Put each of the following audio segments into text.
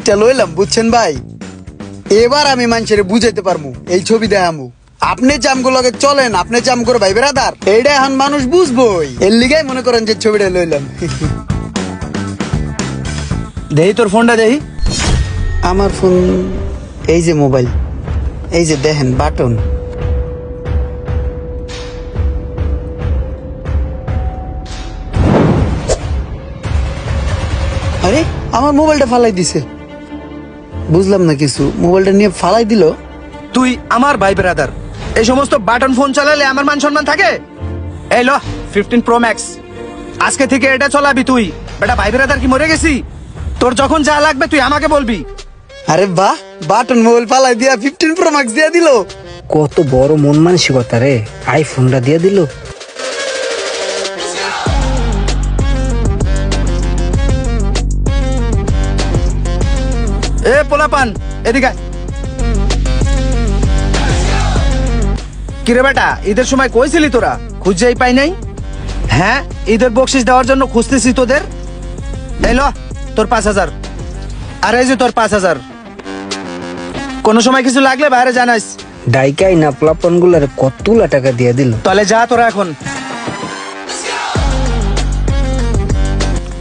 বাইকটা লইলাম বুঝছেন ভাই, এবার আমি মানুষের বুঝাইতে পারবো, এই ছবি দেখামু। আপনি চামগো লগে চলেন, আপনি চাম করে ভাই বেড়াদার, এইটা এখন মানুষ বুঝবই, এর লিগাই মনে করেন যে ছবিটা লইলাম। দেহি তোর ফোনটা দেহি। আমার ফোন এই যে মোবাইল, এই যে দেখেন বাটন। আরে আমার মোবাইলটা ফালাই দিছে, বুঝলাম না কিছু, মোবাইলটা নিয়ে ফালাই দিল। তুই আমার ভাই ব্রাদার, এই সমস্ত বাটন ফোন চালালে আমার মান সম্মান থাকে? এই ল 15 Pro Max, আজকে থেকে এটা চালাবি তুই। বেটা ভাই ব্রাদার কি মরে গেছি? তোর যখন যা লাগবে তুই আমাকে বলবি। আরে বাহ, বাটন মোবাইল ফালাই দিয়া 15 Pro Max দিয়া দিল। কত বড় মন মানসিকতা রে, আইফোনটা দিয়ে দিল। এ পোলাপান এদিকে আয়। কিরে বেটা, ঈদের সময় কইছিলি তোরা, খুঁজেই পাই নাই? হ্যাঁ, ঈদের বকশিস দেওয়ার জন্য খুঁজতেছি তোদের। এই ল তোর 5,000, আর এই যে তোর 5,000। কোনো সময় কিছু লাগলে বাইরে জানাইস। ডাইকাই না প্লাপন গুলার কতগুলা টাকা দিয়ে দিল। তাহলে যা তোরা এখন।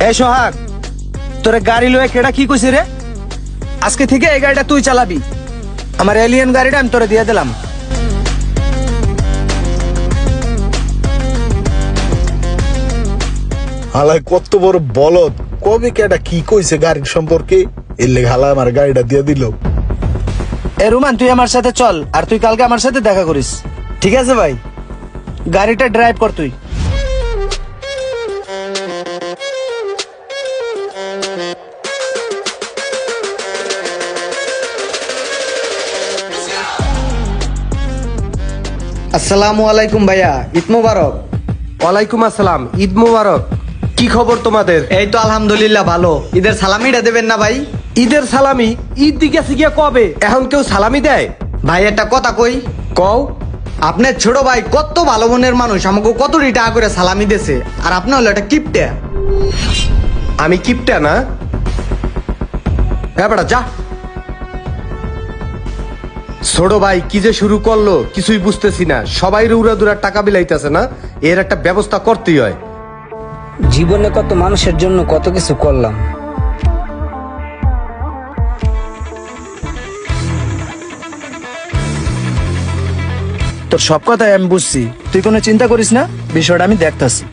এই সোহাগ, তোরে গাড়ি লয়ে কেডা কি কইছে রে? আজকে থেকে এই গাড়িটা তুই চালাবি। আমার এলিয়ন গাড়িটা আমি তোরে দিয়ে দিলাম। হালায় কত বড় বলদ, কবে কেডা কি কইছে গাড়ির সম্পর্কে, এর লেগে হালা আমার গাড়িটা দিয়ে দিল। এ রুমান, তুই আমার সাথে চল, আর তুই কালকে আমার সাথে দেখা করিস। ঠিক আছে ভাই। গাড়িটা ড্রাইভ কর তুই। আসসালামু আলাইকুম ভাইয়া, ঈদ মোবারক। ওয়ালাইকুম আসসালাম, ঈদ মুবারক। কি খবর তোমাদের? এই তো আলহামদুলিল্লাহ ভালো। ঈদের সালামিটা দেবেন না ভাই? ঈদের সালামি? ঈদ দিকে গিয়া কবে? এখন কেউ সালামি দেয়? ভাই একটা কথা কই, কও। আপনার ছোট ভাই কত ভালো মনের মানুষ, আমাকে কত টাকা করে সালামি দিয়েছে, আর আপনি হলো একটা কিপটে। আমি কিপটা না? হ্যাঁ বেটা যা। ছোট ভাই কি যে শুরু করলো কিছুই বুঝতেছি না। সবাই উড়াদুরা টাকা বিলাইতেছে না, এর একটা ব্যবস্থা করতেই হয়। জীবনে কত মানুষের জন্য কত কিছু করলাম। তোর সব কথাই আমি বুঝছি, তুই কোনো চিন্তা করিস না, বিষয়টা আমি দেখতাছি।